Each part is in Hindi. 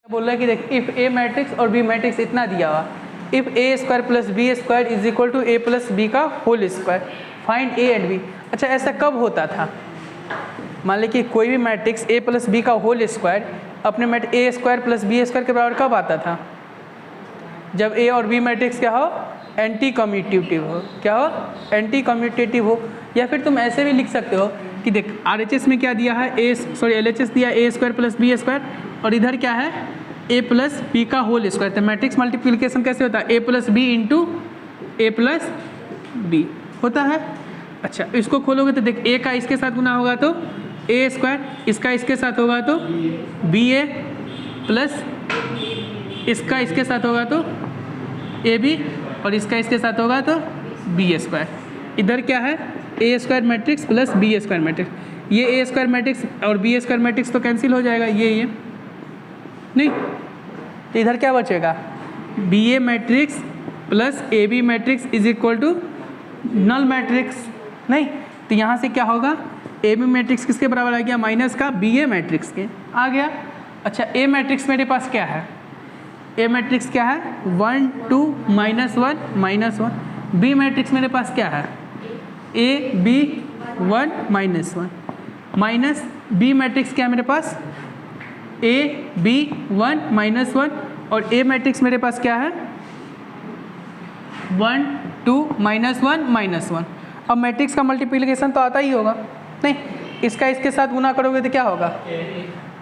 बोल रहा है कि देख इफ ए मैट्रिक्स और बी मैट्रिक्स इतना दिया हुआ, if A square plus B square is equal to A plus B का whole square, find A and B. अच्छा ऐसा कब होता था? मान ली कि कोई भी मैट्रिक्स ए प्लस बी का होल स्क्वायर अपने ए स्क्वायर प्लस बी स्क्वायर के बराबर कब आता था? जब ए और बी मैट्रिक्स क्या हो, एंटी कम्यूटेटिव हो। क्या हो? एंटी कम्यूटेटिव हो। या फिर तुम ऐसे भी लिख सकते हो कि देख RHS में क्या दिया है, LHS दिया ए स्क्वायर प्लस बी स्क्वायर, और इधर क्या है ए प्लस बी का होल स्क्वायर। तो मैट्रिक्स मल्टीप्लिकेशन कैसे होता है? ए प्लस बी इंटू ए प्लस बी होता है। अच्छा इसको खोलोगे तो देख ए का इसके साथ गुना होगा तो ए स्क्वायर, इसका इसके साथ होगा तो बी ए प्लस इसका इसके साथ होगा तो ए बी, और इसका इसके साथ होगा तो बी स्क्वायर। इधर क्या है A square matrix plus B square matrix. ये ए स्क्वायर मैट्रिक्स और बी स्क्वायर मैट्रिक्स तो कैंसिल हो जाएगा, ये नहीं, तो इधर क्या बचेगा? B A matrix plus A B matrix is equal to null matrix. नहीं, तो यहाँ से क्या होगा, ए बी मैट्रिक्स किसके बराबर आ गया? माइनस का बी ए मैट्रिक्स के आ गया। अच्छा ए मैट्रिक्स मेरे पास क्या है? ए मैट्रिक्स क्या है? 1 2 -1 -1। बी मैट्रिक्स मेरे पास क्या है? A B 1 -1 minus B matrix क्या है मेरे पास? ए बी 1 -1, और ए मैट्रिक्स मेरे पास क्या है? 1 2 -1 -1। अब मैट्रिक्स का मल्टीप्लिकेशन तो आता ही होगा, नहीं इसका इसके साथ गुना करोगे तो क्या होगा?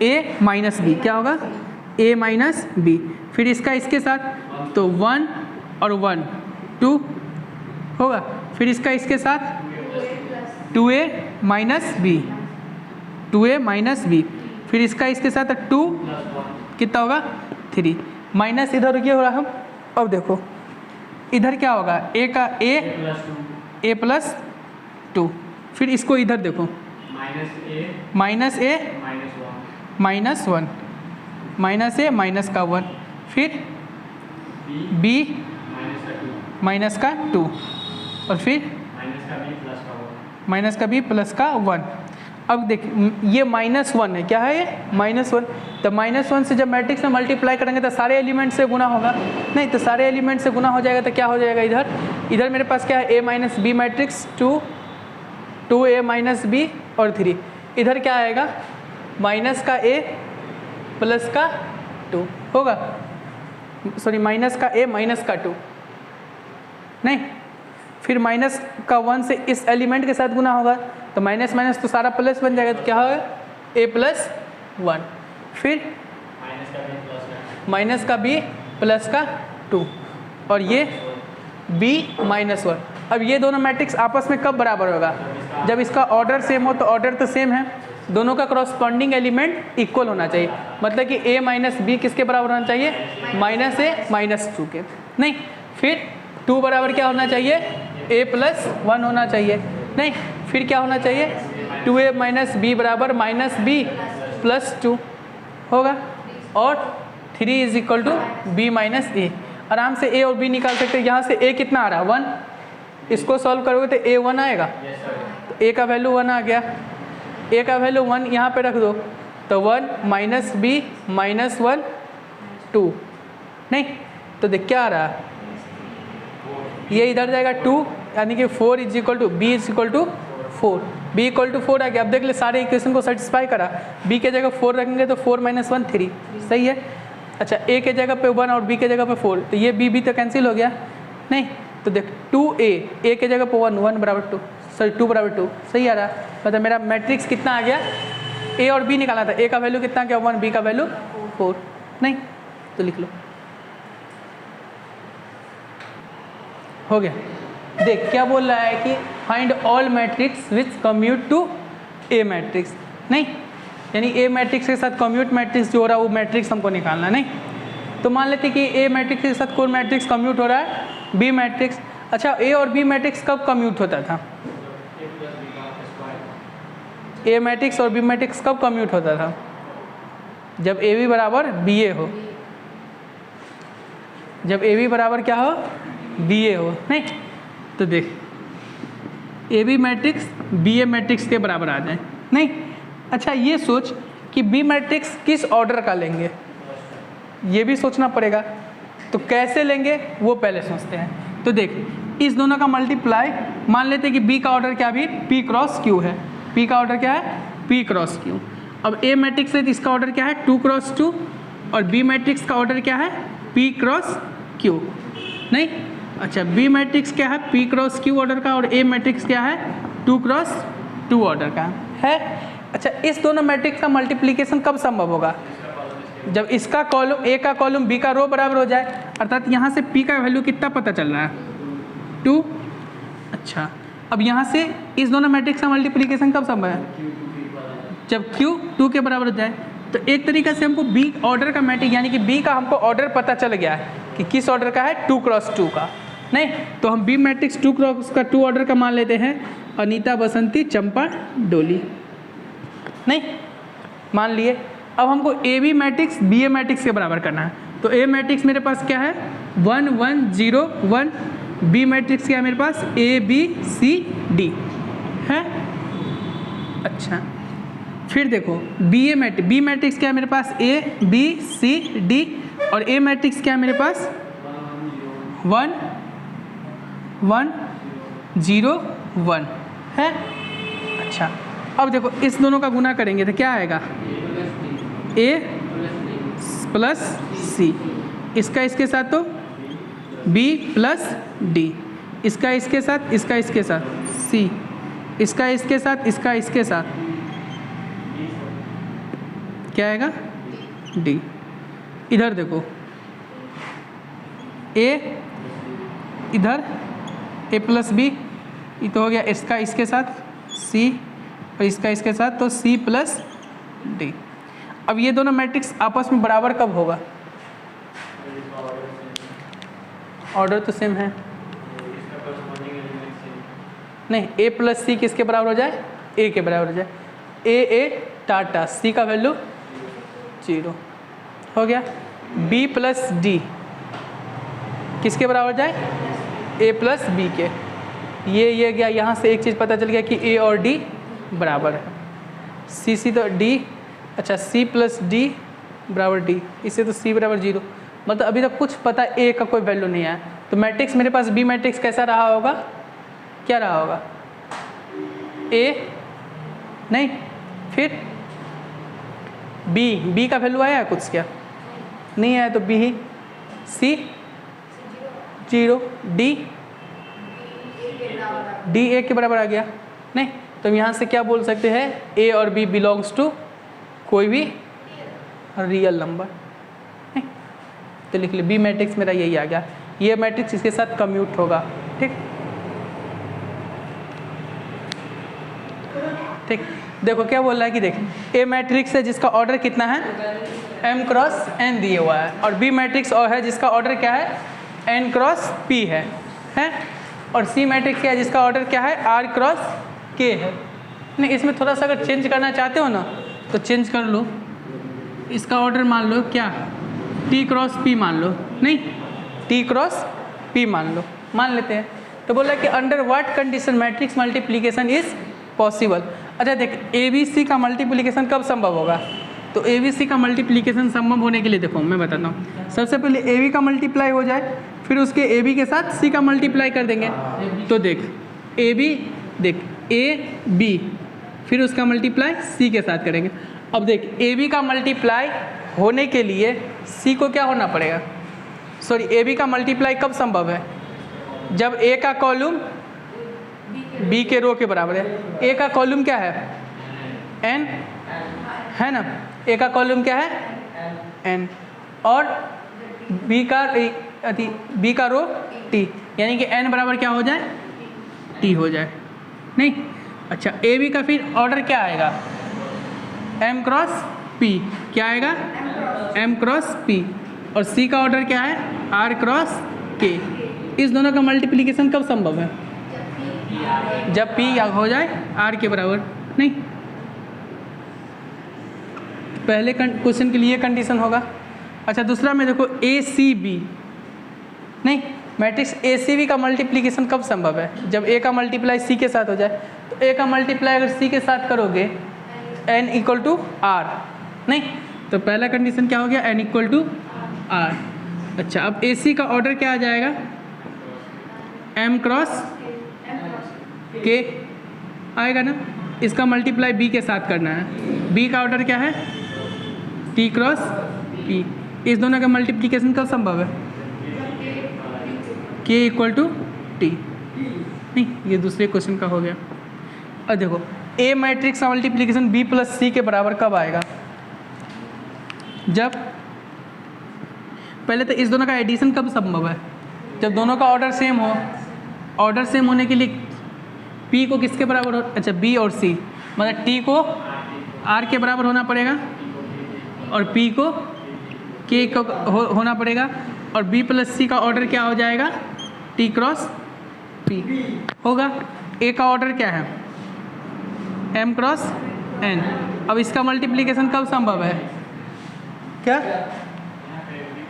ए माइनस बी। क्या होगा? ए माइनस बी। फिर इसका इसके साथ तो 1 और 1 2 होगा। फिर इसका इसके साथ 2a minus B, 2a minus B. फिर इसका इसके साथ 2 कितना होगा? 3 माइनस इधर ये हो रहा हम। अब देखो इधर क्या होगा? ए का ए प्लस 2। फिर इसको इधर देखो माइनस ए माइनस 1 माइनस ए माइनस का 1, फिर बी माइनस का 2, और फिर माइनस का बी प्लस का 1। अब देख ये -1 है, क्या है ये? -1। तो -1 से जब मैट्रिक्स में मल्टीप्लाई करेंगे तो सारे एलिमेंट से गुना होगा, नहीं तो सारे एलिमेंट से गुना हो जाएगा तो क्या हो जाएगा? इधर मेरे पास क्या है? A minus B matrix 2a minus b और 3। इधर क्या आएगा? माइनस का ए प्लस का 2 होगा, सॉरी माइनस का ए माइनस का 2, नहीं फिर माइनस का 1 से इस एलिमेंट के साथ गुना होगा तो माइनस माइनस तो सारा प्लस बन जाएगा, तो क्या होगा? ए प्लस 1, फिर माइनस का बी प्लस का 2, और ये बी -1। अब ये दोनों मैट्रिक्स आपस में कब बराबर होगा? जब इसका ऑर्डर सेम हो। तो ऑर्डर तो सेम है, दोनों का क्रॉसपॉन्डिंग एलिमेंट इक्वल होना चाहिए। मतलब कि a माइनस बी किसके बराबर होना चाहिए? -a -2 के। नहीं फिर 2 बराबर क्या होना चाहिए? a प्लस 1 होना चाहिए। नहीं फिर क्या होना चाहिए? 2a माइनस बी बराबर -b प्लस 2 होगा, और 3 is equal to b minus a. आराम से a और b निकाल सकते हैं। यहाँ से a कितना आ रहा है? 1। इसको सॉल्व करोगे तो a 1 आएगा, तो a का वैल्यू 1 आ गया। a का वैल्यू 1 यहाँ पे रख दो तो 1 माइनस बी माइनस 1 2। नहीं तो देख क्या आ रहा है? ये इधर जाएगा 2, यानी कि 4 is equal to B is equal to 4। B equal to 4 आ गया। अब देख ले सारे इक्वेशन को सेटिस्फाई करा। बी के जगह 4 रखेंगे तो 4 - 1 3, सही है। अच्छा ए के जगह पे 1 और बी के जगह पे 4, तो ये बी तो कैंसिल हो गया। नहीं तो देख 2a के जगह पे 1 बराबर 2, सॉरी 2 बराबर 2, सही आ रहा। मतलब मेरा मैट्रिक्स कितना आ गया? a और b निकालना था। a का वैल्यू कितना गया? 1, b का वैल्यू 4। नहीं तो लिख लो, हो गया। देख क्या बोल रहा है कि find all matrix which commute to A matrix. नहीं यानी ए मैट्रिक्स के साथ कम्यूट मैट्रिक्स जो हो रहा है वो मैट्रिक्स हमको निकालना। नहीं तो मान लेते कि ए मैट्रिक्स के साथ कौन मैट्रिक्स कम्यूट हो रहा है? B matrix. अच्छा ए और बी मैट्रिक्स कब कम्यूट होता था? ए मैट्रिक्स और बी मैट्रिक्स कब कम्यूट होता था? जब ए बी बराबर बी ए हो। जब ए बी बराबर क्या हो? बी ए हो। नहीं तो देख A B matrix B A matrix के बराबर आ जाए। नहीं अच्छा ये सोच कि बी मैट्रिक्स किस ऑर्डर का लेंगे? ये भी सोचना पड़ेगा, तो कैसे लेंगे वो पहले सोचते हैं। तो देख, इस दोनों का मल्टीप्लाई, मान लेते हैं कि बी का ऑर्डर क्या भी पी क्रॉस क्यू है, पी का ऑर्डर क्या है पी क्रॉस क्यू। अब ए मैट्रिक्स है तो इसका ऑर्डर क्या है 2 क्रॉस 2, और बी मैट्रिक्स का ऑर्डर क्या है पी क्रॉस क्यू, नहीं, अच्छा बी मैट्रिक्स क्या है पी क्रॉस क्यू ऑर्डर का, और ए मैट्रिक्स क्या है 2 क्रॉस 2 ऑर्डर का है। अच्छा, इस दोनों मैट्रिक्स का मल्टीप्लिकेशन कब संभव होगा, जब इसका कॉलम ए का कॉलम बी का रो बराबर हो जाए, अर्थात यहाँ से पी का वैल्यू कितना पता चल रहा है 2। अच्छा, अब यहाँ से इस दोनों मैट्रिक्स का मल्टीप्लिकेशन कब संभव है, जब Q 2 के बराबर हो जाए। तो एक तरीके से हमको बी ऑर्डर का मैट्रिक्स यानी कि बी का हमको ऑर्डर पता चल गया है कि किस ऑर्डर का है 2 क्रॉस 2 का, नहीं तो हम बी मैट्रिक्स 2 क्रॉस का 2 ऑर्डर का मान लेते हैं अनीता बसंती चंपा डोली, नहीं मान लिए। अब हमको A B matrix B A matrix के बराबर करना है, तो ए मैट्रिक्स मेरे पास क्या है 1 1 0 1, बी मैट्रिक्स क्या है मेरे पास ए बी सी डी है। अच्छा, फिर देखो बी मैट्रिक्स क्या है मेरे पास ए बी सी डी, और ए मैट्रिक्स क्या है मेरे पास 1 1 0 1 है। अच्छा, अब देखो इस दोनों का गुना करेंगे तो क्या आएगा ए प्लस सी, इसका इसके साथ तो बी प्लस डी, इसका इसके साथ, इसका इसके साथ सी, इसका इसके साथ, इसका इसके साथ क्या आएगा डी। इधर देखो ए इधर ए प्लस बी, ये तो हो गया इसका इसके साथ सी, और इसका इसके साथ तो सी प्लस डी। अब ये दोनों मैट्रिक्स आपस में बराबर कब होगा, ऑर्डर तो सेम है, नहीं ए प्लस सी किसके बराबर हो जाए ए के बराबर हो जाए, ए टाटा, सी का वैल्यू 0 हो गया। बी प्लस डी किसके बराबर हो जाए ए प्लस बी के, ये गया, यहाँ से एक चीज़ पता चल गया कि ए और डी बराबर है, सी तो डी, अच्छा सी प्लस डी बराबर डी, इससे तो सी बराबर 0, मतलब अभी तक कुछ पता ए का कोई वैल्यू नहीं आया। तो मैट्रिक्स मेरे पास बी मैट्रिक्स कैसा रहा होगा, क्या रहा होगा ए, नहीं फिर बी का वैल्यू आया है कुछ, क्या नहीं आया, तो बी ही, सी 0, डी ए के बराबर आ गया, नहीं तो हम यहाँ से क्या बोल सकते हैं ए और बी बिलोंग्स टू कोई भी रियल नंबर, नहीं तो लिख ले बी मैट्रिक्स मेरा यही आ गया, ये मैट्रिक्स इसके साथ कम्यूट होगा, ठीक ठीक। देखो क्या बोल रहा है कि देख ए मैट्रिक्स है जिसका ऑर्डर कितना है m क्रॉस n दिए हुआ है, और बी मैट्रिक्स और है जिसका ऑर्डर क्या है n क्रॉस p है, और सी मैट्रिक्स क्या है जिसका ऑर्डर क्या है r क्रॉस k है। नहीं, इसमें थोड़ा सा अगर चेंज करना चाहते हो ना तो चेंज कर लो, इसका ऑर्डर मान लो क्या t क्रॉस p मान लो, नहीं t क्रॉस p मान लो, मान लेते हैं। तो बोला कि under what condition matrix multiplication is possible. अच्छा देख ए बी सी का मल्टीप्लिकेशन कब संभव होगा, तो ए बी सी का मल्टीप्लिकेशन संभव होने के लिए देखो मैं बताता हूँ, सबसे पहले ए बी का मल्टीप्लाई हो जाए, फिर उसके ए बी के साथ सी का मल्टीप्लाई कर देंगे। तो देख ए बी, देख ए बी, फिर उसका मल्टीप्लाई सी के साथ करेंगे। अब देख ए बी का मल्टीप्लाई होने के लिए सी को क्या होना पड़ेगा, सॉरी ए बी का मल्टीप्लाई कब संभव है, जब ए का कॉलम बी के रो के बराबर है। ए का कॉलम क्या है n है ना, ए का कॉलम क्या है n, और बी का रो t, यानी कि n बराबर क्या हो जाए t हो जाए, नहीं अच्छा ए बी का फिर ऑर्डर क्या आएगा m क्रॉस p, क्या आएगा m क्रॉस p, और c का ऑर्डर क्या है r क्रॉस k। इस दोनों का मल्टीप्लिकेशन कब संभव है, जब p हो जाए r के बराबर, नहीं पहले क्वेश्चन के लिए कंडीशन होगा। अच्छा दूसरा में देखो ए सी बी, नहीं मैट्रिक्स ए सी बी का मल्टीप्लिकेशन कब संभव है, जब ए का मल्टीप्लाई सी के साथ हो जाए। तो ए का मल्टीप्लाई अगर सी के साथ करोगे n इक्वल टू आर, नहीं तो पहला कंडीशन क्या हो गया n इक्वल टू आर। अच्छा, अब AC का ऑर्डर क्या आ जाएगा? M क्रॉस K आएगा ना। इसका मल्टीप्लाई B के साथ करना है। B का ऑर्डर क्या है? T cross P। इस दोनों का मल्टीप्लिकेशन कब संभव है? K equal to T। नहीं, ये दूसरे क्वेश्चन का हो गया। अब देखो, A मैट्रिक्स का मल्टीप्लिकेशन B प्लस C के बराबर कब आएगा? जब पहले तो इस दोनों का एडिशन कब संभव है? जब दोनों का ऑर्डर सेम हो। ऑर्डर सेम होने के लिए P को किसके बराबर हो? अच्छा, B और C, मतलब T को R के बराबर होना पड़ेगा और P को K को होना पड़ेगा, और B प्लस C का ऑर्डर क्या हो जाएगा? T क्रॉस P होगा। A का ऑर्डर क्या है? M cross N। अब इसका मल्टीप्लिकेशन कब संभव है? क्या?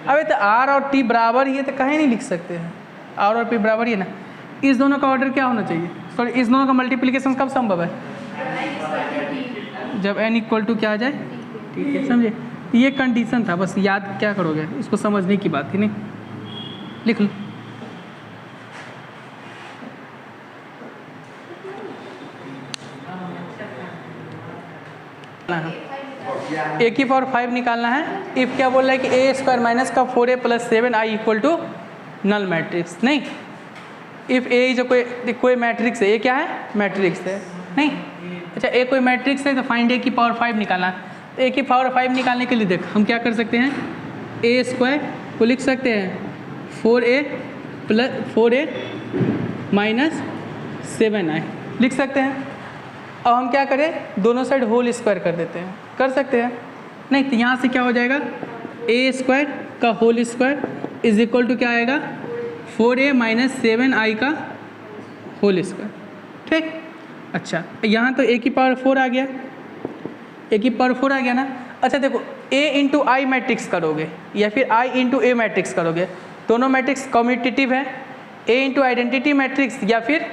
अबे तो R और T बराबर ही है, तो कहीं नहीं लिख सकते हैं। R और P बराबर ही है ना। इस दोनों का ऑर्डर क्या होना चाहिए? सॉरी, इस दोनों का मल्टीप्लिकेशन कब संभव है? जब n इक्वल टू क्या आ जाए? ठीक है, समझे? ये कंडीशन था, बस याद क्या करोगे, इसको समझने की बात थी। नहीं, लिख लो। A की पावर 5 निकालना है। इफ क्या बोल रहा है कि A स्क्वायर माइनस का 4A plus 7I equal to null matrix. नहीं, इफ A जो कोई मैट्रिक्स है, ये क्या है? मैट्रिक्स है। नहीं, अच्छा, A कोई मैट्रिक्स है तो फाइंड A की पावर 5 निकालना है। तो A की पावर 5 निकालने के लिए देख हम क्या कर सकते हैं? A स्क्वायर को लिख सकते हैं 4A माइनस 7I लिख सकते हैं। अब हम क्या करें? दोनों साइड होल स्क्वायर कर देते हैं। कर सकते हैं? नहीं, तो यहाँ से क्या हो जाएगा? A स्क्वायर का whole square is equal to क्या आएगा? 4A माइनस 7I का होल स्क्वायर। ठीक। अच्छा, यहाँ तो A की पावर 4 आ गया। A की पावर 4 आ गया ना। अच्छा देखो, A इंटू I मैट्रिक्स करोगे या फिर I इंटू A मैट्रिक्स करोगे, दोनों मैट्रिक्स कम्यूटेटिव है। A इंटू आइडेंटिटी मैट्रिक्स या फिर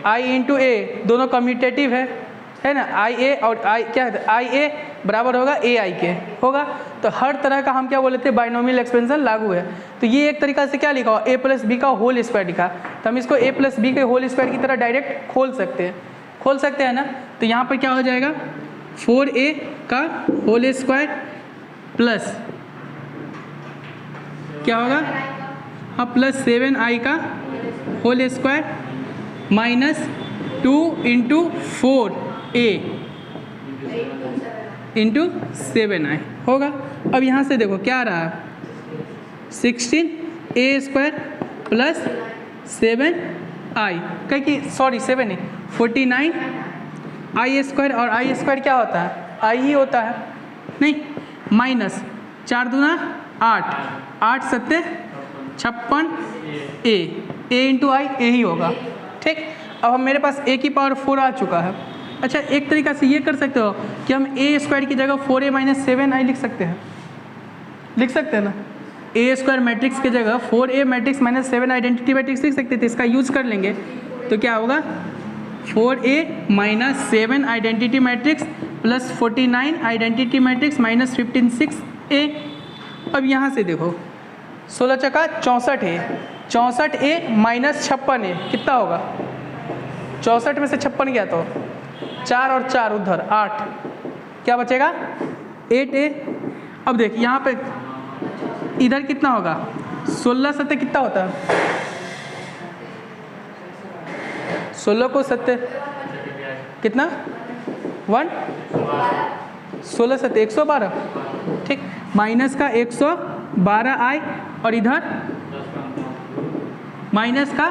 I इंटू A, दोनों कम्यूटेटिव है ना। IA और I क्या है? IA बराबर होगा AI के होगा। तो हर तरह का हम क्या बोले थे? बाइनोमियल एक्सपेंशन लागू है। तो ये एक तरीका से क्या लिखा हुआ? A प्लस बी का होल स्क्वायर लिखा, तो हम इसको A प्लस बी के होल स्क्वायर की तरह डायरेक्ट खोल सकते हैं ना। तो यहाँ पर क्या हो जाएगा? 4A का होल स्क्वायर प्लस क्या होगा? हाँ, प्लस 7I का whole square minus 2 into 4A into 7I होगा। अब यहाँ से देखो क्या आ रहा है? 16A स्क्वायर प्लस 7I, कहीं कि सॉरी 7 नहीं, 49I स्क्वायर, और I स्क्वायर क्या होता है? I ही होता है। नहीं, माइनस 4 दूना 8, 8 सत्ते 56A, A into I A ही होगा। ठीक। अब हम मेरे पास A की पावर 4 आ चुका है। अच्छा, एक तरीका से ये कर सकते हो कि हम A स्क्वायर की जगह 4A माइनस 7I लिख सकते हैं ना। A स्क्वायर मैट्रिक्स की जगह 4A matrix minus 7 identity matrix लिख सकते थे। इसका यूज कर लेंगे तो क्या होगा? 4A minus 7 identity matrix plus 49 identity matrix minus 56A। अब यहाँ से देखो 16 चका 64 है, 64A माइनस 56A कितना होगा? 64 में से 56 गया तो 4 और 4 उधर 8, क्या बचेगा? 8A। अब देख यहाँ पे इधर कितना होगा? 16 सत्ते कितना होता है? 16 को सत्ते कितना? 1, 16 सत्ते 112। ठीक, माइनस का 112I और इधर माइनस का,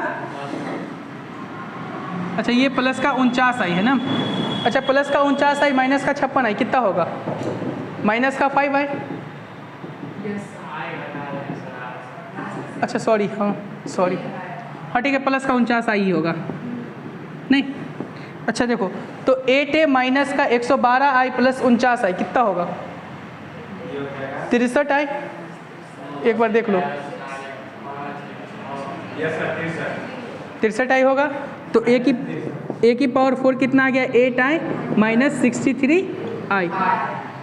अच्छा ये प्लस का 49I है ना। अच्छा, प्लस का 49I माइनस का 56I कितना होगा? माइनस का 5I। अच्छा सॉरी, हाँ सॉरी, हाँ ठीक है, प्लस का 49I ही होगा। नहीं, अच्छा देखो तो 8A माइनस का 112I प्लस 49I कितना होगा? 63I। एक बार देख लो, 63I होगा। तो A की पावर 4 कितना आ गया? 8I माइनस 63I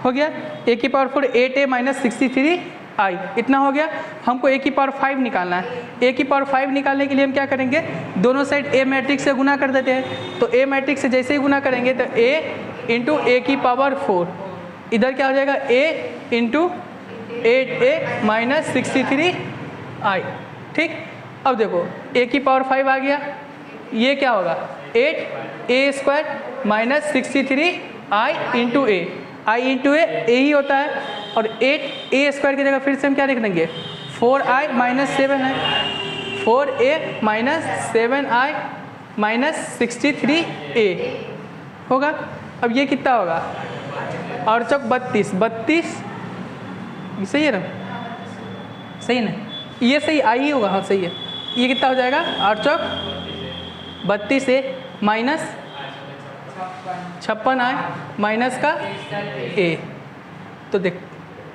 हो गया। A की पावर 4 8A माइनस 63 आई, इतना हो गया। हमको ए की पावर 5 निकालना है। ए की पावर 5 निकालने के लिए हम क्या करेंगे, दोनों साइड ए मैट्रिक्स से गुना कर देते हैं। तो ए मैट्रिक्स से जैसे ही गुना करेंगे तो ए इंटू ए की पावर 4, इधर क्या हो जाएगा ए इंटू 8a माइनस 63 आई। ठीक, अब देखो ए की पावर 5 आ गया, ये क्या होगा 8a² माइनस 63 आई इंटू ए, आई इंटू ए ही होता है, और 8a² की जगह फिर से हम क्या लिख देंगे 4i minus 7i, 4a minus 7i minus 63a होगा। अब ये कितना होगा, और चौक 32, 32 सही है ना, सही है ना, ये सही आई ही होगा, हाँ सही है। ये कितना हो जाएगा 8 चौक 32a माइनस 56i माइनस का a, तो देख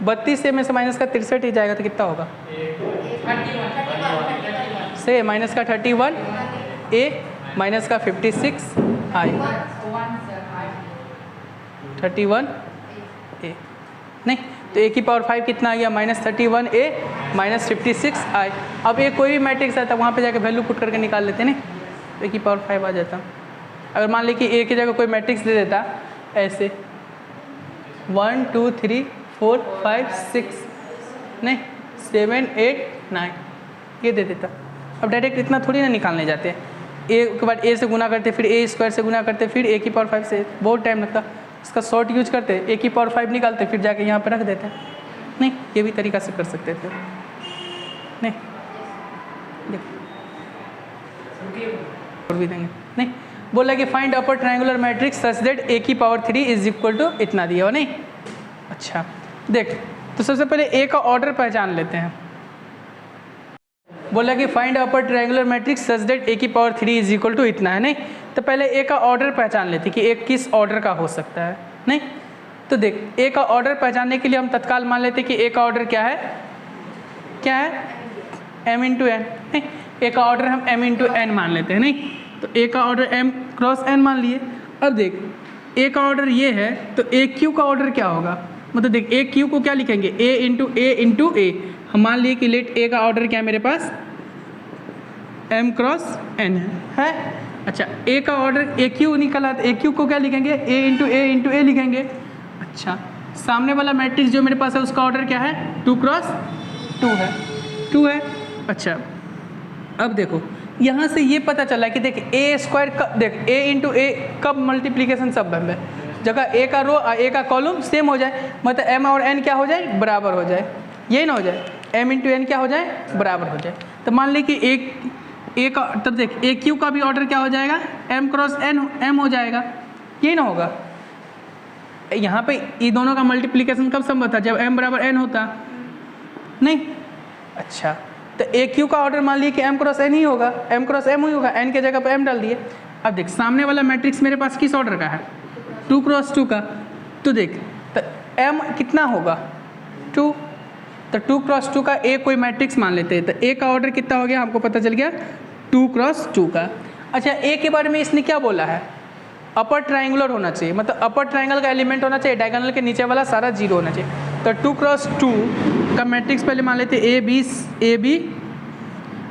32a में से माइनस का 63 ही जाएगा तो कितना होगा से माइनस का 31a माइनस का 56i 31a नहीं, तो ए की पावर 5 कितना आ गया माइनस 31a माइनस 56i। अब ए कोई भी मैट्रिक्स आता वहाँ पे जाके वैल्यू पुट करके निकाल लेते ना, ए की पावर 5 आ जाता। अगर मान ली कि ए की जगह कोई मैट्रिक्स दे देता ऐसे 1 2 3 4 5 6 नहीं 7 8 9 ये दे देता। अब डायरेक्ट इतना थोड़ी ना निकालने जाते हैं, ए के बाद ए से गुना करते, फिर ए स्क्वायर से गुना करते, फिर ए की पावर 5 से, बहुत टाइम लगता। इसका शॉर्ट यूज करते, ए की पावर 5 निकालते, फिर जाके यहाँ पर रख देते हैं। नहीं, ये भी तरीका से कर सकते थे। नहीं और भी देंगे। नहीं, बोला कि find upper triangular matrix such that A की पावर 3 इज इक्वल टू इतना दिया हो। नहीं, अच्छा देख, तो सबसे पहले ए का ऑर्डर पहचान लेते हैं। बोला कि find upper triangular matrix such that A की पावर 3 इज इक्वल टू इतना है। नहीं, तो पहले ए का ऑर्डर पहचान लेते कि ए किस ऑर्डर का हो सकता है। नहीं, तो देख ए का ऑर्डर पहचानने के लिए हम तत्काल मान लेते कि ए का ऑर्डर क्या है, क्या है m इंटू एन। नहीं, ए का ऑर्डर हम m इंटू एन मान लेते हैं। नहीं, तो ए का ऑर्डर m क्रॉस n मान लिए। अब देख ए का ऑर्डर ये है, तो ए क्यू का ऑर्डर क्या होगा, मतलब देख ए क्यू को क्या लिखेंगे ए इंटू ए। हम मान लिए कि लेट ए का ऑर्डर क्या है मेरे पास m क्रॉस n है। अच्छा, ए का ऑर्डर ए क्यू निकला, तो ए क्यू को क्या लिखेंगे ए इंटू ए लिखेंगे। अच्छा, सामने वाला मैट्रिक्स जो मेरे पास है उसका ऑर्डर क्या है 2 क्रॉस 2 है, 2 है। अच्छा, अब देखो यहाँ से ये पता चला कि देख ए स्क्वायर देख ए इंटू ए कब मल्टीप्लीकेशन सब है, जगह ए का रो और ए का कॉलम सेम हो जाए, मतलब एम और एन क्या हो जाए बराबर हो जाए, यही ना हो जाए, एम इंटू एन क्या हो जाए बराबर हो जाए। तो मान ली कि ए का, तब देख ए क्यू का भी ऑर्डर क्या हो जाएगा एम क्रॉस एम हो जाएगा, यही ना होगा। यहाँ पे ये दोनों का मल्टीप्लीकेशन कब संभव था, जब m बराबर n होता। नहीं, अच्छा तो ए क्यू का ऑर्डर मान लिए कि m क्रॉस n ही होगा, m क्रॉस m ही होगा, n के जगह पर m डाल दिए। अब देख सामने वाला मैट्रिक्स मेरे पास किस ऑर्डर का है 2 क्रॉस 2 का, तो देख तो m कितना होगा 2, तो 2 क्रॉस 2 का ए कोई मैट्रिक्स मान लेते हैं, तो ए का ऑर्डर कितना हो गया हमको पता चल गया 2 क्रॉस 2 का। अच्छा, ए के बारे में इसने क्या बोला है अपर ट्रायंगुलर होना चाहिए, मतलब अपर ट्रायंगल का एलिमेंट होना चाहिए, डायगोनल के नीचे वाला सारा 0 होना चाहिए। तो 2 क्रॉस 2 का मैट्रिक्स पहले मान लेते ए बी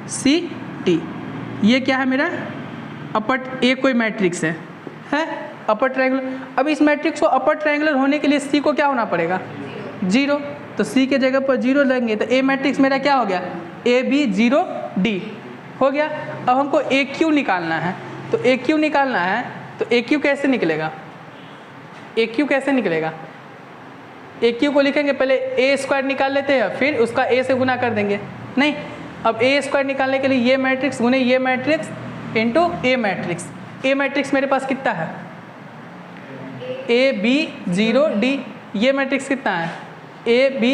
सी टी, ये क्या है मेरा अपर ए कोई मैट्रिक्स है अपर ट्रायंगुलर। अब इस मैट्रिक्स को अपर ट्रायंगुलर होने के लिए सी को क्या होना पड़ेगा 0, तो सी के जगह पर 0 लेंगे, तो ए मैट्रिक्स मेरा क्या हो गया ए बी 0 डी हो गया। अब हमको ए क्यू निकालना है, तो ए क्यू निकालना है, तो ए क्यू कैसे निकलेगा, ए क्यू कैसे निकलेगा, ए क्यू को लिखेंगे पहले ए स्क्वायर निकाल लेते हैं, फिर उसका ए से गुना कर देंगे। नहीं, अब ए स्क्वायर निकालने के लिए ये मैट्रिक्स गुने ये matrix into A matrix. A matrix मेरे पास कितना है ए बी 0 डी, ये मैट्रिक्स कितना है A B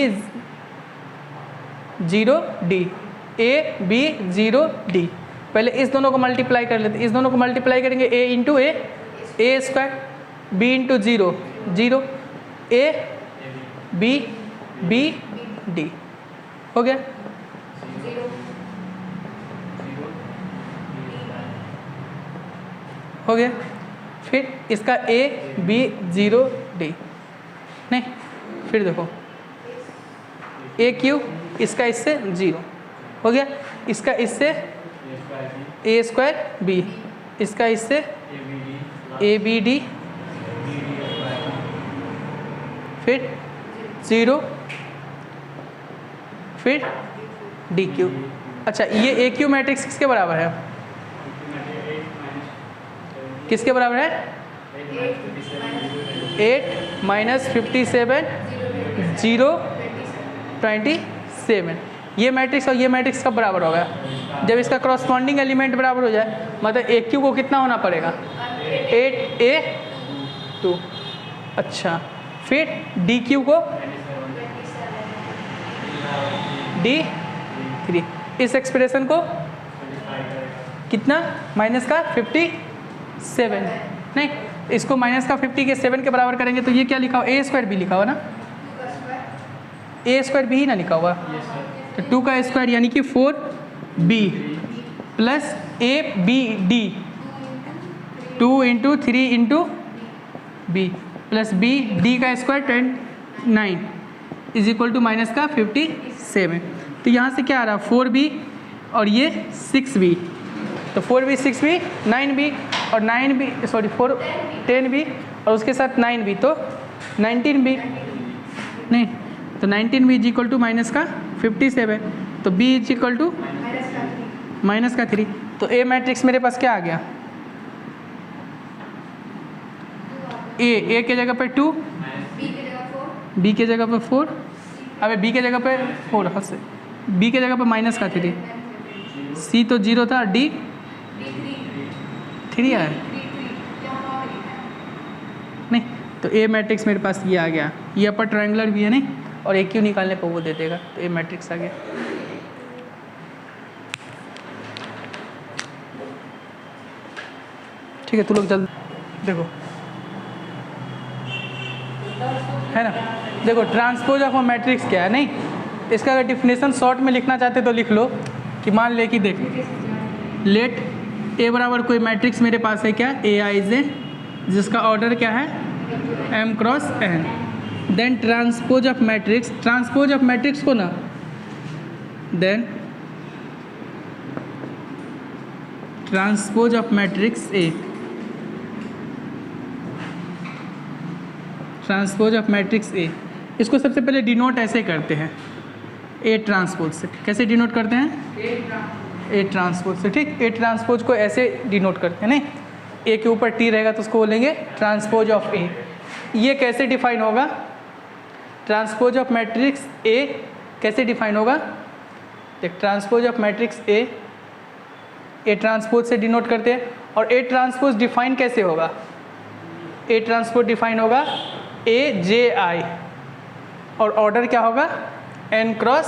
0 D, A B 0 D. पहले इस दोनों को मल्टीप्लाई कर लेते, इस दोनों को मल्टीप्लाई करेंगे a into a square b into 0 0 a b d हो गया। हो गया, फिर इसका ए बी 0 डी। नहीं, फिर देखो ए क्यू, इसका इससे 0 हो गया, इसका इससे ए स्क्वायर बी, इसका इससे ए बी डी, फिर 0, फिर डी क्यू। अच्छा ये ए क्यू मैट्रिक्स किसके बराबर है? किसके बराबर है? 8 माइनस 57 0 27। ये मैट्रिक्स और ये मैट्रिक्स कब बराबर होगा? जब इसका करस्पॉन्डिंग एलिमेंट बराबर हो जाए, मतलब ए क्यू को कितना होना पड़ेगा? 8a2। अच्छा फिर डी क्यू को D3। इस एक्सप्रेशन को कितना? माइनस का 57, नहीं इसको माइनस का 50 के 7 के बराबर करेंगे तो ये क्या लिखा हुआ? ए स्क्वायर बी लिखा हुआ ना, ए स्क्वायर बी ही ना लिखा हुआ, तो 2 का स्क्वायर यानी कि 4b प्लस ए b d 2 into 3 into b plus b d का square 9 is equal to minus का 57। तो यहाँ से क्या आ रहा है? 4b और ये 6b, तो 4b 6b 9b और 9b सॉरी 10b और उसके साथ 9b तो 19b, नहीं तो 19b is equal to minus का 57, तो b is equal to minus का 3। तो ए मैट्रिक्स मेरे पास क्या आ गया? ए के जगह पे 2, बी के जगह पे 4, अबे बी के जगह पे 4 हद से, बी के जगह पे माइनस का 3, सी तो 0 था, डी 3 है नहीं, तो ए मैट्रिक्स मेरे पास ये आ गया। ये अपर ट्रायंगुलर भी है नहीं, और ए क्यू निकालने पर वो दे देगा, तो ए मैट्रिक्स आ गया। ठीक है, तू लोग जल्द देखो, है ना, देखो ट्रांसपोज ऑफ अ मैट्रिक्स क्या है, नहीं इसका अगर डिफिनेशन शॉर्ट में लिखना चाहते तो लिख लो कि मान ले कि देख लेट ए बराबर कोई मैट्रिक्स मेरे पास है क्या? ए आई जे, जिसका ऑर्डर क्या है? M cross N. Then transpose of matrix, transpose of matrix को ना then transpose of matrix A, transpose of matrix A, इसको सबसे पहले डिनोट ऐसे करते हैं ए ट्रांसपोज से। कैसे डिनोट करते हैं? ए ट्रांसपोज से, ठीक। ए ट्रांसपोज को ऐसे डिनोट करते हैं, नहीं ए के ऊपर टी रहेगा तो उसको बोलेंगे ट्रांसपोज ऑफ ए। ये कैसे डिफाइन होगा? ट्रांसपोज ऑफ मैट्रिक्स ए कैसे डिफाइन होगा? देख transpose of matrix A transpose से डिनोट करते हैं, और ए ट्रांसपोज डिफाइन कैसे होगा? ए ट्रांसपोज डिफाइन होगा ए जे आई, और ऑर्डर क्या होगा? N cross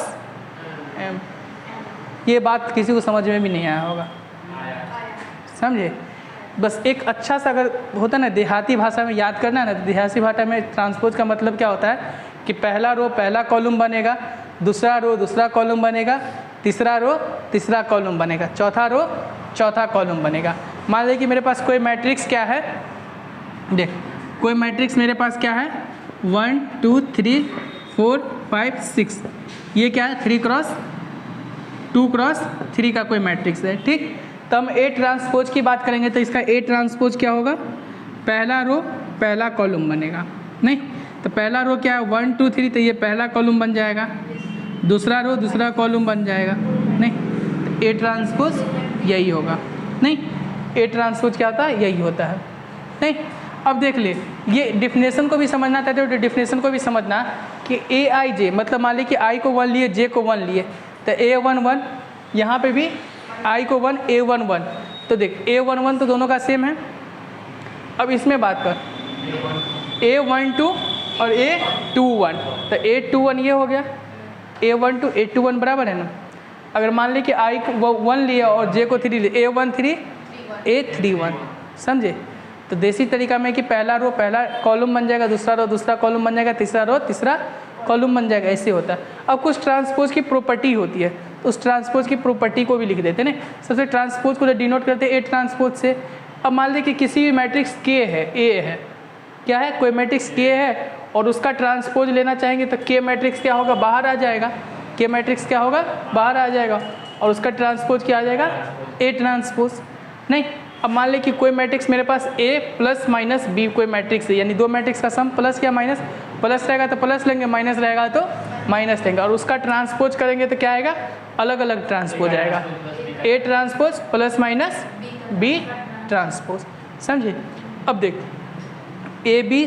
M. ये बात किसी को समझ में भी नहीं आया होगा, समझे? बस एक अच्छा सा अगर होता ना देहाती भाषा में याद करना है ना, तो देहाती भाषा में ट्रांसपोज का मतलब क्या होता है कि पहला रो पहला कॉलम बनेगा, दूसरा रो दूसरा कॉलम बनेगा, तीसरा रो तीसरा कॉलम बनेगा, चौथा रो चौथा कॉलम बनेगा। मान लीजिए कि मेरे पास कोई मैट्रिक्स क्या है, देख कोई मैट्रिक्स मेरे पास क्या है? 1 2 3 4 5 6, ये क्या है? 3 क्रॉस 2 क्रॉस 3 का कोई मैट्रिक्स है, ठीक। तो हम ए ट्रांसपोज की बात करेंगे तो इसका ए ट्रांसपोज क्या होगा? पहला रो पहला कॉलम बनेगा, नहीं तो पहला रो क्या है? 1 2 3, तो ये पहला कॉलम बन जाएगा, दूसरा रो दूसरा कॉलम बन जाएगा, नहीं तो ए ट्रांसपोज यही होगा, नहीं ए ट्रांसपोज क्या होता है? यही होता है, नहीं। अब देख ले, ये डिफिनेशन को भी समझना था, तो डिफिनेशन को भी समझना कि ए आई जे, मतलब मान ली कि आई को 1 लिए, जे को 1 लिए, तो A1 1, यहाँ पे भी आई को 1 A1 1, तो देख A1 1 तो दोनों का सेम है। अब इसमें बात कर A1 2 और A2 1, तो A2 1 ये हो गया, A1 2 A2 1 बराबर है ना। अगर मान ली कि आई को 1 लिया और जे को 3 लिए, A1 3 A3 1, समझे? तो देसी तरीका में कि पहला रो पहला कॉलम बन जाएगा, दूसरा रो दूसरा कॉलम बन जाएगा, तीसरा रो तीसरा कॉलम बन जाएगा, ऐसे होता है। अब कुछ ट्रांसपोज की प्रॉपर्टी होती है, तो उस ट्रांसपोज की प्रॉपर्टी को भी लिख देते हैं ना। सबसे ट्रांसपोज को डिनोट करते हैं ए ट्रांसपोज से। अब मान लीजिए कि किसी भी मैट्रिक्स के है, ए है, क्या है? कोई मैट्रिक्स के है और उसका ट्रांसपोज लेना चाहेंगे तो के मैट्रिक्स क्या होगा, बाहर आ जाएगा। के मैट्रिक्स क्या होगा, बाहर आ जाएगा, और उसका ट्रांसपोज क्या आ जाएगा, ए ट्रांसपोज। नहीं, अब मान लें कि कोई मैट्रिक्स मेरे पास ए प्लस माइनस बी कोई मैट्रिक्स है, यानी दो मैट्रिक्स का सम प्लस या माइनस, प्लस रहेगा तो प्लस लेंगे, माइनस रहेगा तो माइनस लेंगे, और उसका ट्रांसपोज करेंगे तो क्या आएगा, अलग अलग ट्रांसपोज आएगा, A transpose plus minus B transpose. समझे? अब देख ए बी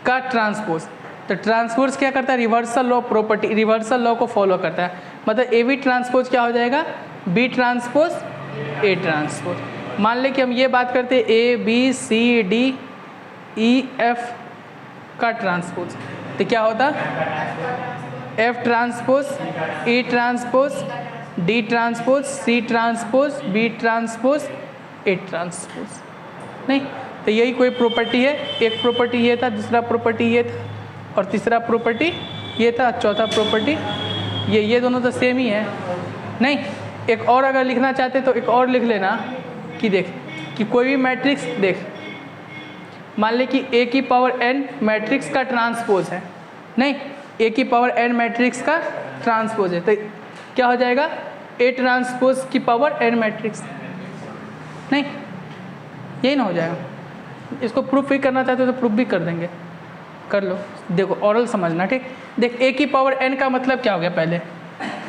का ट्रांसपोज, तो ट्रांसपोज क्या करता है, reversal law property, reversal law को फॉलो करता है। मतलब ए बी ट्रांसपोज क्या हो जाएगा, बी ट्रांसपोज ए ट्रांसपोज। मान लें कि हम ये बात करते हैं A B C D E F का ट्रांसपोज, तो क्या होता, F transpose E transpose D transpose C transpose B transpose A transpose. नहीं, तो यही कोई प्रॉपर्टी है। एक प्रॉपर्टी ये था, दूसरा प्रॉपर्टी ये था, और तीसरा प्रॉपर्टी ये था, चौथा प्रॉपर्टी ये दोनों तो सेम ही है। नहीं, एक और अगर लिखना चाहते तो एक और लिख लेना कि देख कि कोई भी मैट्रिक्स, देख मान ले कि ए की पावर एन मैट्रिक्स का ट्रांसपोज है। नहीं, ए की पावर एन मैट्रिक्स का ट्रांसपोज है, तो क्या हो जाएगा, ए ट्रांसपोज की पावर एन मैट्रिक्स। नहीं, यही ना हो जाएगा। इसको प्रूफ भी करना चाहते हो तो प्रूफ भी कर देंगे, कर लो। देखो ऑरल समझना, ठीक। देख ए की पावर एन का मतलब क्या हो गया, पहले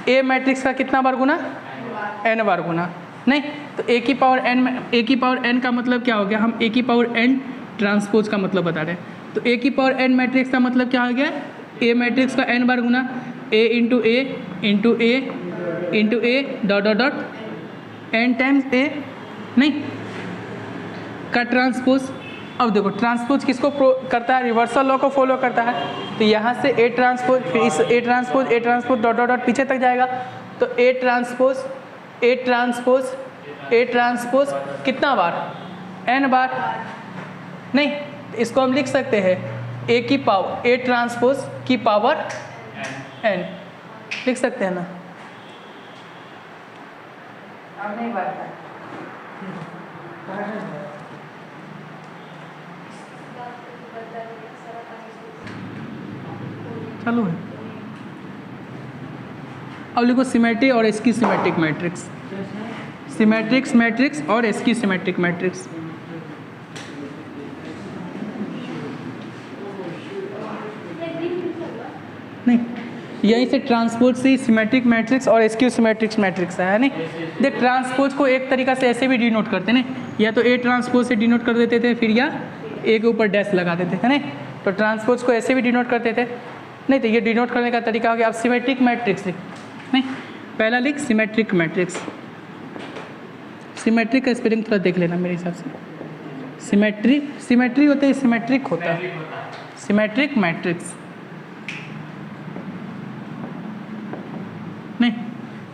ए मैट्रिक्स का कितना बार गुना, एन बार गुना। नहीं, तो ए की पावर एन का मतलब क्या हो गया, हम ए की पावर एन ट्रांसपोज का मतलब बता रहे हैं। तो ए की पावर एन मैट्रिक्स का मतलब क्या हो गया, ए मैट्रिक्स का एन बार गुना, A into A into A into A dot dot dot n times A, नहीं, का ट्रांसपोज। अब देखो ट्रांसपोज किसको करता है, रिवर्सल लॉ को फॉलो करता है। तो यहाँ से ए ट्रांसपोज, फिर इस A transpose dot dot dot पीछे तक जाएगा, तो ए ट्रांसपोज कितना बार, एन बार। नहीं, इसको हम लिख सकते हैं ए की पावर, ए ट्रांसपोज की पावर एन, लिख सकते हैं ना। चालू है। अब लिखो सिमेट्री और इसकी सिमेट्रिक मैट्रिक्स, सिमेट्रिक्स मैट्रिक्स और इसकी सिमेट्रिक मैट्रिक्स। नहीं, यहीं से ट्रांसपोज से सिमेट्रिक मैट्रिक्स और इसकी सिमेट्रिक्स मैट्रिक्स है नहीं। देख ट्रांसपोज को एक तरीका से ऐसे भी डिनोट करते हैं, या तो ए ट्रांसपोज से डिनोट कर देते थे, फिर या ए के ऊपर डैश लगा देते थे। नहीं, तो ट्रांसपोज को ऐसे भी डिनोट करते थे। नहीं, तो ये डिनोट करने का तरीका हो गया। अब सिमेट्रिक मैट्रिक्स लिख, नहीं, पहला लिख सिमेट्रिक मैट्रिक्स। सिमेट्रिक का स्पेलिंग थोड़ा देख लेना मेरे हिसाब से, सिमेट्री होता है, सिमेट्रिक होता है, सिमेट्रिक मैट्रिक्स। नहीं,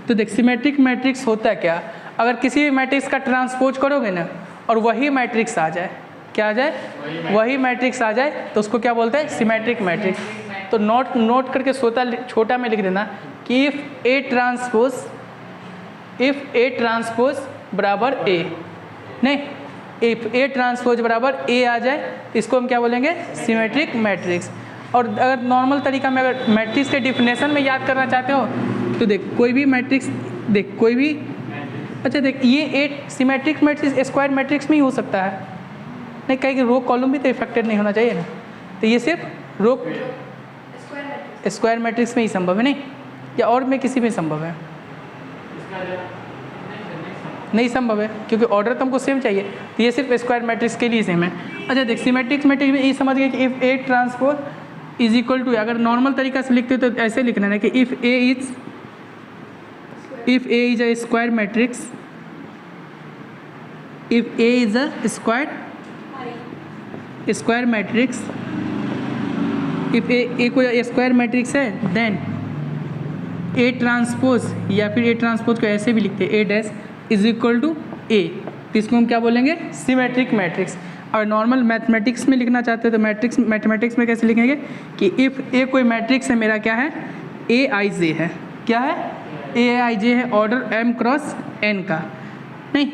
तो देख सिमेट्रिक मैट्रिक्स होता है क्या, अगर किसी भी मैट्रिक्स का ट्रांसपोज करोगे ना और वही मैट्रिक्स आ जाए, क्या आ जाए, वही मैट्रिक्स आ जाए, तो उसको क्या बोलते हैं, सिमेट्रिक मैट्रिक्स। तो नोट करके छोटा में लिख देना कि इफ़ ए ट्रांसपोज बराबर ए, नहीं, इफ़ ए ट्रांसपोज बराबर ए आ जाए, इसको हम क्या बोलेंगे, सिमेट्रिक मैट्रिक्स। और अगर नॉर्मल तरीका में अगर मैट्रिक्स के डिफिनेशन में याद करना चाहते हो तो देख कोई भी मैट्रिक्स, देख कोई भी, अच्छा देख ये ए सिमेट्रिक मैट्रिक्स स्क्वायर मैट्रिक्स में ही हो सकता है। नहीं, कहीं रो कॉलम भी तो इफेक्टेड नहीं होना चाहिए ना, तो ये सिर्फ रो स्क्वायर मैट्रिक्स में ही संभव है। नहीं, या और में किसी में संभव है, नहीं संभव है, क्योंकि ऑर्डर तो हमको सेम चाहिए। तो ये सिर्फ स्क्वायर मैट्रिक्स के लिए सेम है। अच्छा देख सिमेट्रिक मैट्रिक्स में ये समझ गए कि if A transpose is equal to, अगर नॉर्मल तरीका से लिखते तो ऐसे लिखना है कि if A is a square matrix, if A is a square matrix, if A कोई स्क्वायर मैट्रिक्स है, देन ए ट्रांसपोज, या फिर ए ट्रांसपोज को ऐसे भी लिखते हैं A dash is equal to A, तो इसको हम क्या बोलेंगे, सिमेट्रिक मैट्रिक्स। और नॉर्मल मैथमेटिक्स में लिखना चाहते हैं तो मैथमेटिक्स में कैसे लिखेंगे कि इफ़ ए कोई मैट्रिक्स है, मेरा क्या है, ए आई जे है, क्या है, ए आई जे है, ऑर्डर एम क्रॉस एन का। नहीं,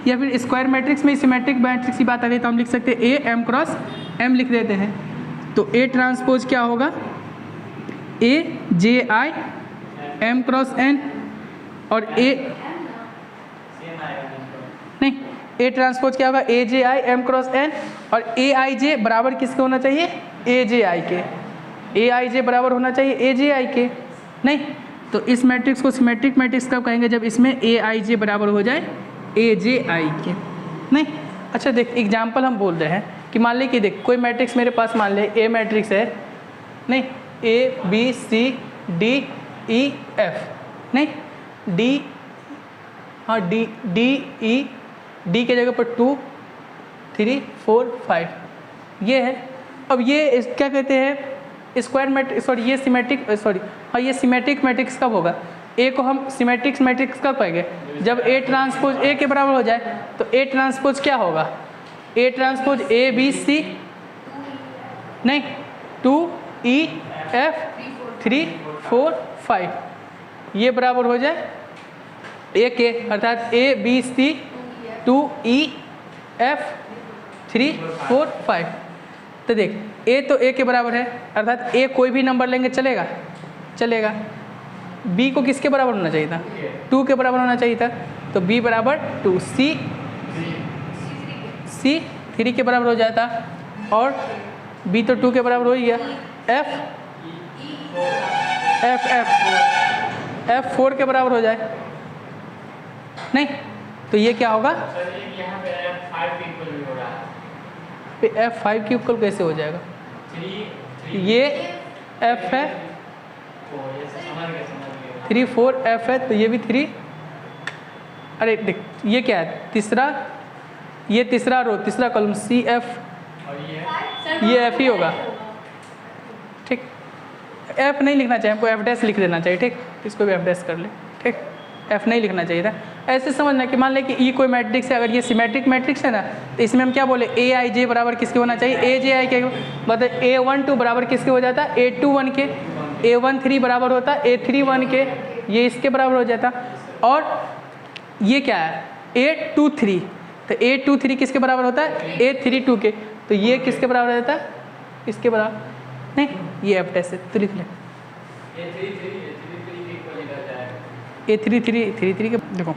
या फिर स्क्वायर मैट्रिक्स में सिमेट्रिक मैट्रिक्स की बात आ रही है तो हम लिख सकते हैं ए एम क्रॉस एम लिख देते हैं। तो ए ट्रांसपोज क्या होगा, ए जे आई एम क्रॉस एन, और ए नहीं, ए ट्रांसपोज क्या होगा, ए जे आई एम क्रॉस एन, और ए आई जे बराबर किसके होना चाहिए, ए जे आई के। ए आई जे बराबर होना चाहिए ए जे आई के। नहीं, तो इस मैट्रिक्स को सिमेट्रिक मैट्रिक्स कब कहेंगे, जब इसमें ए आई जे बराबर हो जाए ए जे आई के। नहीं, अच्छा देख एग्जाम्पल हम बोल रहे हैं कि मान ली कि देख कोई मैट्रिक्स मेरे पास मान ले ए मैट्रिक्स है, नहीं A B C D E F, नहीं डी, हाँ डी डी ई, डी के जगह पर 2 3 4 5 ये है। अब ये क्या कहते हैं, स्क्वायर मैट्रिक्स, सॉरी ये सिमेट्रिक, सॉरी हाँ ये सिमेट्रिक मैट्रिक्स कब होगा, ए को हम सिमेट्रिक मैट्रिक्स कब कहेंगे, जब ए ट्रांसपोज ए के बराबर हो जाए। तो ए ट्रांसपोज क्या होगा, ए ट्रांसपोज ए बी सी, नहीं 2 ई एफ 3 4 5 ये बराबर हो जाए ए के, अर्थात ए बी सी 2 ई एफ 3 4 5। तो देख ए तो ए के बराबर है, अर्थात ए कोई भी नंबर लेंगे चलेगा, चलेगा। बी को किसके बराबर होना चाहिए था, 2 के बराबर होना चाहिए था, तो बी बराबर 2, सी 3 के बराबर हो जाता, और बी तो 2 के बराबर हो ही गया, एफ 4 के बराबर हो जाए। नहीं, तो ये क्या होगा, एफ 5 के इक्वल कैसे हो जाएगा, ये एफ है 3 4 एफ है, तो ये भी 3, अरे देख ये क्या है, तीसरा, ये तीसरा रो तीसरा कॉलम सी एफ, ये एफ ही होगा, ठीक। एफ नहीं लिखना चाहिए हमको, एफ डैश लिख देना चाहिए, ठीक, इसको भी एफ डैश कर ले, ठीक, एफ नहीं लिखना चाहिए था। ऐसे समझना कि मान लें कि ई कोई मैट्रिक्स है, अगर ये सिमेट्रिक मैट्रिक्स है ना, तो इसमें हम क्या बोले, ए आई जे बराबर किसके होना चाहिए, ए जे आई के, मतलब ए 1 2 बराबर किसके हो जाता, ए 2 1 के, ए 1 3 बराबर होता ए 3 1 के, ये इसके बराबर हो जाता। और ये क्या है, ए 2 3, तो ए 2 3 किसके बराबर होता है, ए 3 2 के, तो ये किसके बराबर हो जाता है, इसके बराबर, नहीं ये एफ डैश है, तो लिख ले ए 3 3 3 3 के, देखो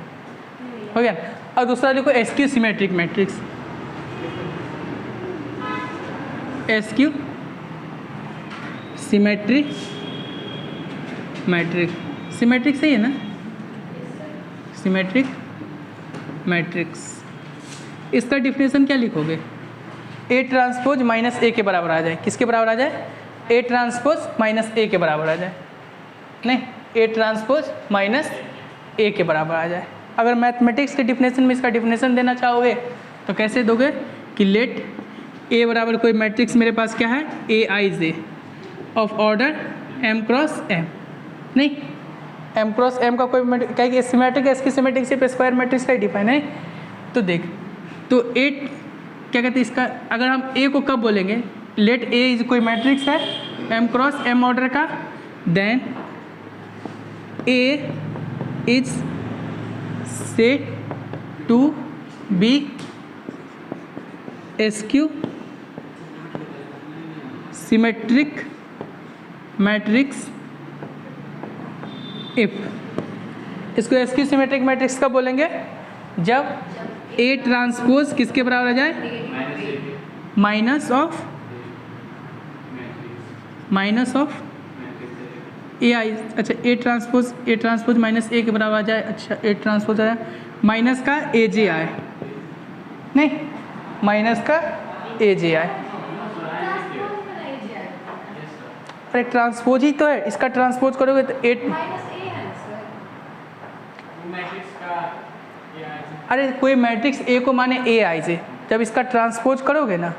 हो गया। और दूसरा देखो S Q symmetric matrix, S Q symmetric matrix, symmetric सही है ना, सिमेट्रिक मैट्रिक्स, इसका डिफिनेशन क्या लिखोगे, ए ट्रांसपोज माइनस ए के बराबर आ जाए, किसके बराबर आ जाए, ए ट्रांसपोज माइनस ए के बराबर आ जाए, नहीं ए ट्रांसपोज माइनस ए के बराबर आ जाए। अगर मैथमेटिक्स के डिफिनेशन में इसका डिफिनेशन देना चाहोगे तो कैसे दोगे कि लेट ए बराबर कोई मैट्रिक्स मेरे पास क्या है, a i j of order m cross m, नहीं एम क्रॉस एम का कोई क्या कि सिमेट्रिक है, इसकी सिमेट्रिक सिर्फ स्क्वायर मैट्रिक्स का ही डिफाइन है। तो देख, तो ए क्या कहते हैं इसका, अगर हम ए को कब बोलेंगे, लेट ए इज कोई मैट्रिक्स है एम क्रॉस एम ऑर्डर का, then A is said to be skew symmetric matrix if, इसको एस क्यू सिमेट्रिक मैट्रिक्स कब बोलेंगे, जब ए ट्रांसपोज किसके बराबर आ जाए, माइनस ऑफ ए आई, अच्छा ए ट्रांसपोज माइनस ए के बराबर आ जाए, अच्छा ए ट्रांसपोज आ जाए माइनस का ए जे आई, नहीं माइनस का ए जे आई, अरे ट्रांसपोज ही तो है, इसका ट्रांसपोज करोगे तो ए, अरे कोई मैट्रिक्स ए को माने ए आई जे, जब इसका ट्रांसपोज करोगे ना,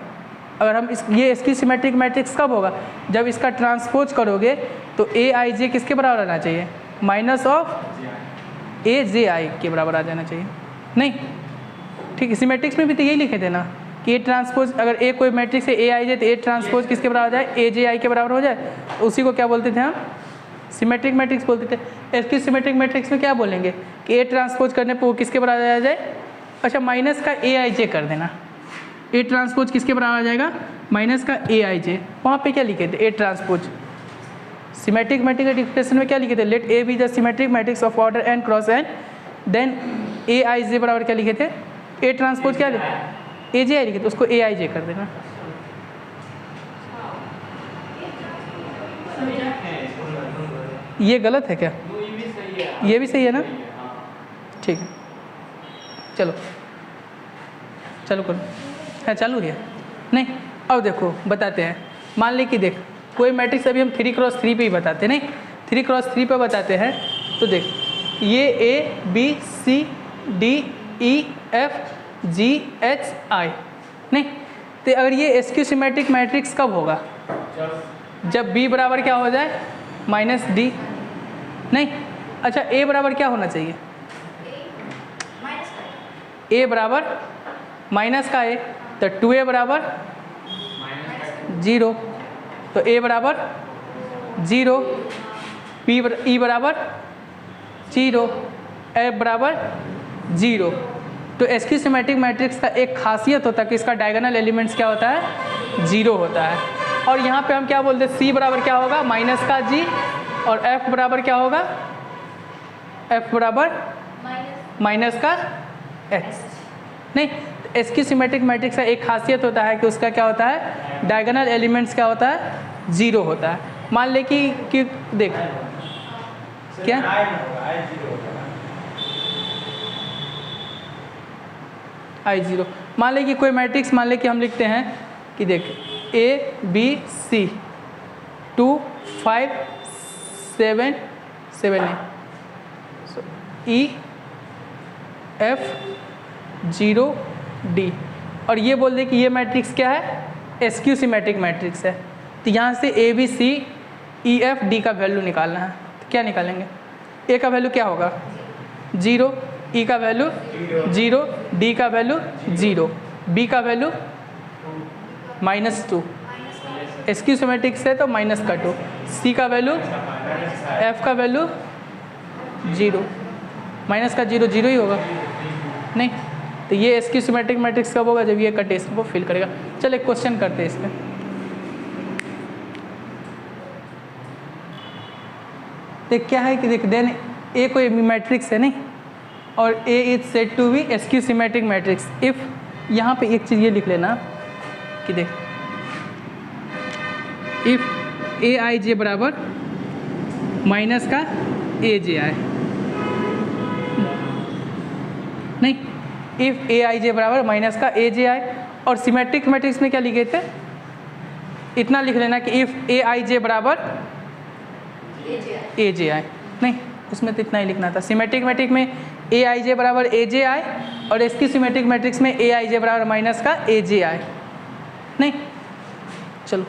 अगर हम ये इसकी सिमेट्रिक मैट्रिक्स कब होगा, जब इसका ट्रांसपोज करोगे तो ए आई जे किसके बराबर आना चाहिए, माइनस ऑफ ए जे आई के बराबर आ जाना चाहिए, नहीं ठीक है। सिमेट्रिक्स में भी तो यही लिखे थे ना कि ए ट्रांसपोज, अगर ए कोई मैट्रिक्स है ए आई जे, तो ए ट्रांसपोज किसके बराबर आ जाए, ए जे आई के बराबर हो जाए, तो उसी को क्या बोलते थे हम, सिमेट्रिक मैट्रिक्स बोलते थे। इसकी सिमेट्रिक मैट्रिक्स में क्या बोलेंगे कि ए ट्रांसपोज करने पर वो किसके बराबर आ जाए, अच्छा माइनस का ए आई जे कर देना, ए ट्रांसपोज किसके बराबर आ जाएगा, माइनस का ए आई जे। वहाँ पे क्या लिखे थे, A transpose symmetric matrix expression में क्या लिखे थे, let A be the symmetric matrix of order n cross N, then a i j बराबर क्या लिखे थे, ए ट्रांसपोज क्या लिखे, ए जे आई लिखे थे, उसको ए आई जे कर देना। ये गलत है क्या, ये भी सही है ना, ठीक है चलो चलो करो, है चालू है नहीं। अब देखो बताते हैं, मान ली कि देख कोई मैट्रिक्स अभी हम 3x3 पे ही बताते नहीं, 3x3 पे बताते हैं तो देख ये A B C D E F G H I नहीं, तो अगर ये एसक्यू सिमेट्रिक मैट्रिक्स कब होगा, जब b बराबर क्या हो जाए माइनस डी नहीं। अच्छा a बराबर क्या होना चाहिए, a बराबर माइनस का a, तो 2a बराबर 0, तो a बराबर 0, e बराबर 0, f बराबर 0। तो एसक्यू सिमेट्रिक मैट्रिक्स का एक खासियत होता है कि इसका डायगोनल एलिमेंट्स क्या होता है, 0 होता है। और यहाँ पे हम क्या बोलते हैं, c बराबर क्या होगा माइनस का g, और f बराबर क्या होगा, f बराबर माइनस का h नहीं। एसक्यू सिमेट्रिक मैट्रिक्स का एक खासियत होता है कि उसका क्या होता है, डायगोनल एलिमेंट्स क्या होता है, 0 होता है। मान ले कि देख क्या I0, मान ले कि कोई मैट्रिक्स, मान ले कि हम लिखते हैं कि देख A B C 2 5 7 7 E F 0 D, और ये बोल दे कि ये मैट्रिक्स क्या है, एसक्यू सिमेट्रिक मैट्रिक्स है। तो यहाँ से A B C E F D का वैल्यू निकालना है, तो क्या निकालेंगे, ए का वैल्यू क्या होगा 0, ई का वैल्यू 0, डी का वैल्यू 0, बी का वैल्यू -2, एसक्यू सिमेट्रिक्स है तो माइनस का 2, सी का वैल्यू, एफ का वैल्यू 0, माइनस का 0 0 ही होगा नहीं। तो ये एसक्यू सिमेट्रिक मैट्रिक्स कब होगा, जब ये कंडीशन को फिल करेगा। चल एक क्वेश्चन करते हैं इसमें। देख क्या है कि देख देन ए कोई मैट्रिक्स है नहीं, और A is said to be skew symmetric matrix if, यहाँ पे एक चीज़ ये लिख लेना कि देख इफ ए आई जे बराबर माइनस का ए जे आई नहीं, इफ ए आई जे बराबर माइनस का ए जे आई। और सिमेट्रिक मैट्रिक्स में क्या लिखे थे, इतना लिख लेना कि इफ ए आई जे बराबर ए जे आई नहीं, उसमें तो इतना ही लिखना था। सिमेट्रिक मैट्रिक्स में ए आई जे बराबर ए जे आई, और इसकी सिमेट्रिक मैट्रिक्स में ए आई जे बराबर माइनस का ए जे आई नहीं। चलो